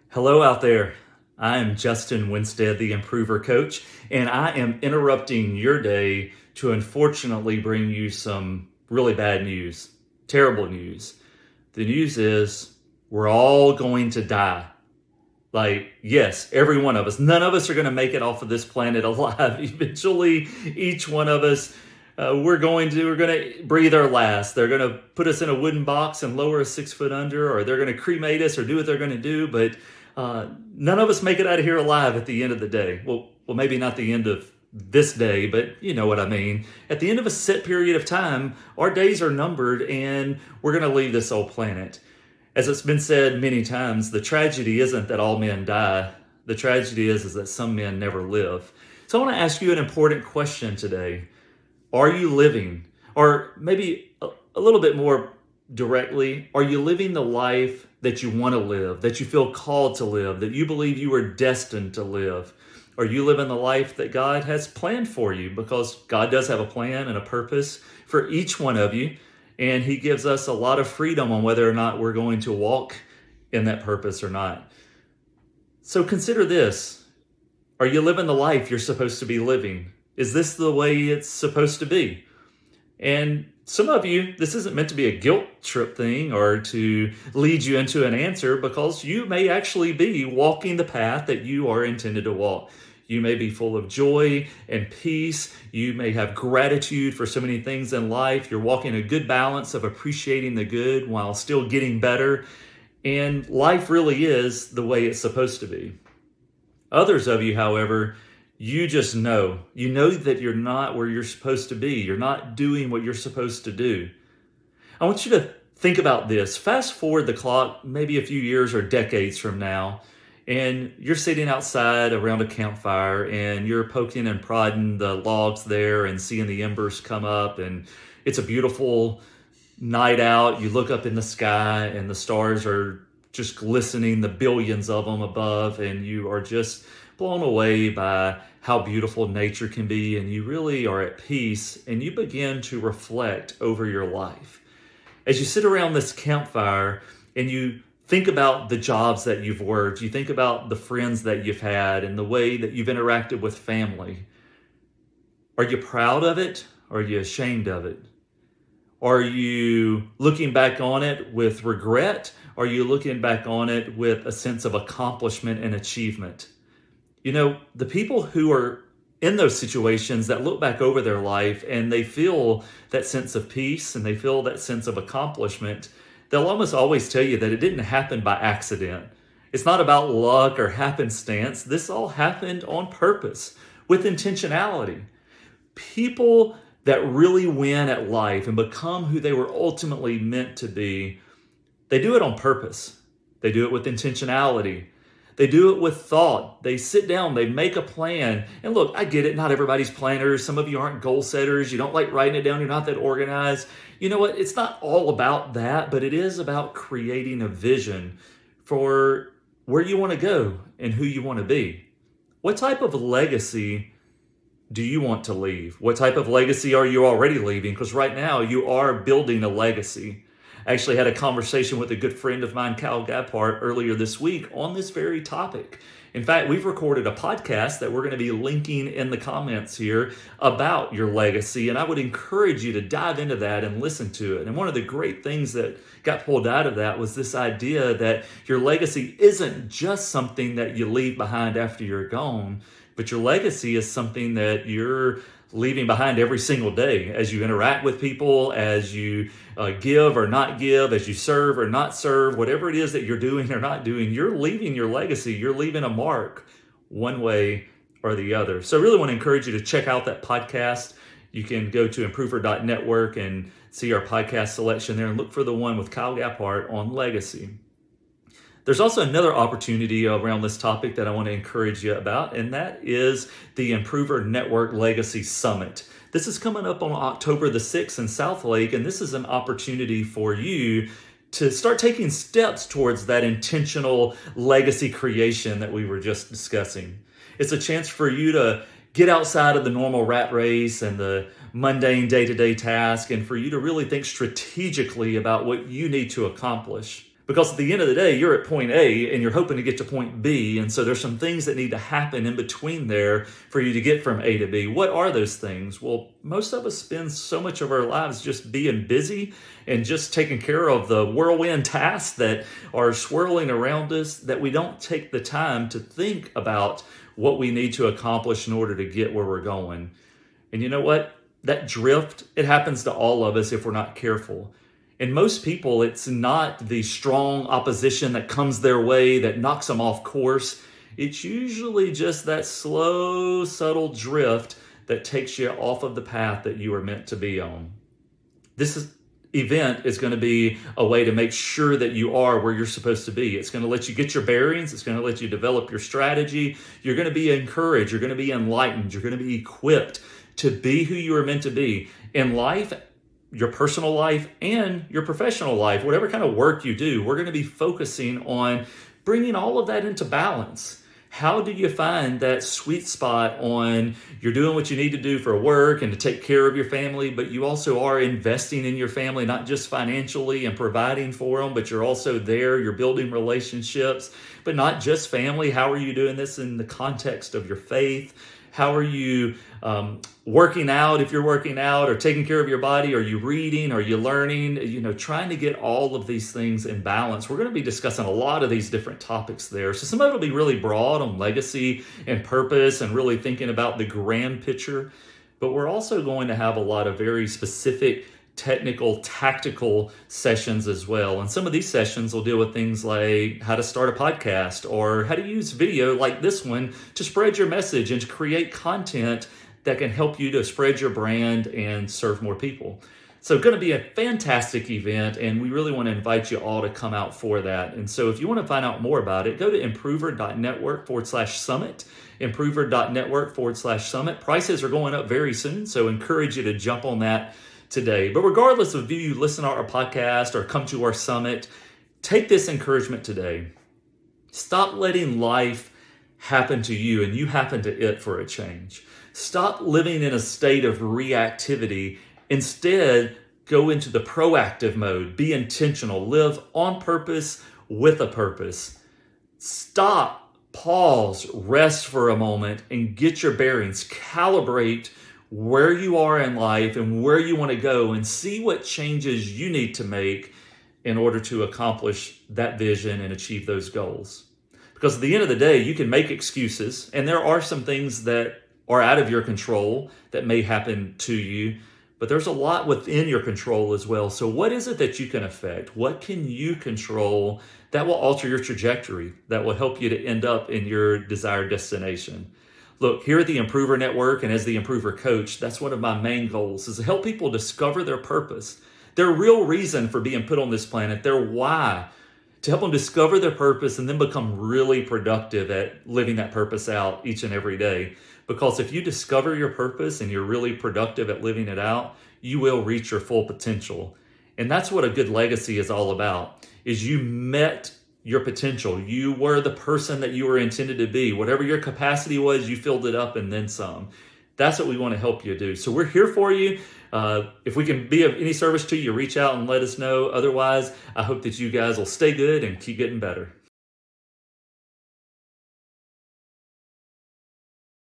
Hello out there. I am Justin Winstead, the Improver Coach, and I am interrupting your day to unfortunately bring you some really bad news, terrible news. The news is we're all going to die. Yes, every one of us. None of us are going to make it off of this planet alive. Eventually, each one of us, we're going to breathe our last. They're going to put us in a wooden box and lower us 6 foot under, or they're going to cremate us or do what they're going to do. But none of us make it out of here alive at the end of the day. Well, maybe not the end of this day, but you know what I mean. At the end of a set period of time, our days are numbered and we're going to leave this old planet. As it's been said many times, the tragedy isn't that all men die. The tragedy is that some men never live. So I want to ask you an important question today. Are you living? Or maybe a little bit more directly, are you living the life that you want to live, that you feel called to live, that you believe you are destined to live? Are you living the life that God has planned for you? Because God does have a plan and a purpose for each one of you. And he gives us a lot of freedom on whether or not we're going to walk in that purpose or not. So consider this. Are you living the life you're supposed to be living? Is this the way it's supposed to be? And some of you, this isn't meant to be a guilt trip thing or to lead you into an answer, because you may actually be walking the path that you are intended to walk. You may be full of joy and peace. You may have gratitude for so many things in life. You're walking a good balance of appreciating the good while still getting better. And life really is the way it's supposed to be. Others of you, however, you just know. You know that you're not where you're supposed to be. You're not doing what you're supposed to do. I want you to think about this. Fast forward the clock maybe a few years or decades from now, and you're sitting outside around a campfire and you're poking and prodding the logs there and seeing the embers come up, and it's a beautiful night out. You look up in the sky and the stars are just glistening, the billions of them above, and you are just blown away by how beautiful nature can be, and you really are at peace, and you begin to reflect over your life. As you sit around this campfire and you think about the jobs that you've worked, you think about the friends that you've had and the way that you've interacted with family. Are you proud of it? Or are you ashamed of it? Are you looking back on it with regret? Or are you looking back on it with a sense of accomplishment and achievement? You know, the people who are in those situations that look back over their life and they feel that sense of peace and they feel that sense of accomplishment, they'll almost always tell you that it didn't happen by accident. It's not about luck or happenstance. This all happened on purpose, with intentionality. People that really win at life and become who they were ultimately meant to be, they do it on purpose. They do it with intentionality. They do it with thought. They sit down, they make a plan. And look, I get it. Not everybody's planners. Some of you aren't goal setters. You don't like writing it down. You're not that organized. You know what? It's not all about that, but it is about creating a vision for where you want to go and who you want to be. What type of legacy do you want to leave? What type of legacy are you already leaving? Because right now you are building a legacy. I actually had a conversation with a good friend of mine, Kyle Gabhart, earlier this week on this very topic. In fact, we've recorded a podcast that we're going to be linking in the comments here about your legacy, and I would encourage you to dive into that and listen to it. And one of the great things that got pulled out of that was this idea that your legacy isn't just something that you leave behind after you're gone, but your legacy is something that you're leaving behind every single day as you interact with people, as you give or not give, as you serve or not serve, whatever it is that you're doing or not doing, you're leaving your legacy. You're leaving a mark one way or the other. So I really want to encourage you to check out that podcast. You can go to improver.network and see our podcast selection there and look for the one with Kyle Gabhart on legacy. There's also another opportunity around this topic that I want to encourage you about, and that is the Improver Network Legacy Summit. This is coming up on October the 6th in South Lake, and this is an opportunity for you to start taking steps towards that intentional legacy creation that we were just discussing. It's a chance for you to get outside of the normal rat race and the mundane day-to-day task, and for you to really think strategically about what you need to accomplish. Because at the end of the day, you're at point A and you're hoping to get to point B. And so there's some things that need to happen in between there for you to get from A to B. What are those things? Well, most of us spend so much of our lives just being busy and just taking care of the whirlwind tasks that are swirling around us that we don't take the time to think about what we need to accomplish in order to get where we're going. And you know what? That drift, it happens to all of us if we're not careful. And most people, it's not the strong opposition that comes their way that knocks them off course. It's usually just that slow, subtle drift that takes you off of the path that you were meant to be on. Event is going to be a way to make sure that you are where you're supposed to be. It's going to let you get your bearings. It's going to let you develop your strategy. You're going to be encouraged. You're going to be enlightened. You're going to be equipped to be who you are meant to be in life, your personal life, and your professional life. Whatever kind of work you do, we're going to be focusing on bringing all of that into balance. How do you find that sweet spot on you're doing what you need to do for work and to take care of your family, but you also are investing in your family, not just financially and providing for them, but you're also there, you're building relationships, but not just family. How are you doing this in the context of your faith? How are you working out if you're working out, or taking care of your body? Are you reading? Are you learning? Trying to get all of these things in balance. We're going to be discussing a lot of these different topics there. So some of it will be really broad on legacy and purpose and really thinking about the grand picture. But we're also going to have a lot of very specific technical, tactical sessions as well. And some of these sessions will deal with things like how to start a podcast or how to use video like this one to spread your message and to create content that can help you to spread your brand and serve more people. So going to be a fantastic event, and we really want to invite you all to come out for that. And so if you want to find out more about it, go to improver.network/summit, improver.network/summit. Prices are going up very soon, so encourage you to jump on that today. But regardless of if you listen to our podcast or come to our summit, take this encouragement today. Stop letting life happen to you and you happen to it for a change. Stop living in a state of reactivity. Instead, go into the proactive mode. Be intentional. Live on purpose with a purpose. Stop, pause, rest for a moment, and get your bearings. Calibrate where you are in life and where you want to go, and see what changes you need to make in order to accomplish that vision and achieve those goals. Because at the end of the day, you can make excuses, and there are some things that are out of your control that may happen to you, but there's a lot within your control as well. So what is it that you can affect? What can you control that will alter your trajectory, that will help you to end up in your desired destination? Look, here at the Improver Network and as the Improver Coach, that's one of my main goals, is to help people discover their purpose, their real reason for being put on this planet, their why, to help them discover their purpose and then become really productive at living that purpose out each and every day. Because if you discover your purpose and you're really productive at living it out, you will reach your full potential. And that's what a good legacy is all about, is you met your potential. You were the person that you were intended to be. Whatever your capacity was, you filled it up and then some. That's what we want to help you do. So we're here for you. If we can be of any service to you, reach out and let us know. Otherwise, I hope that you guys will stay good and keep getting better.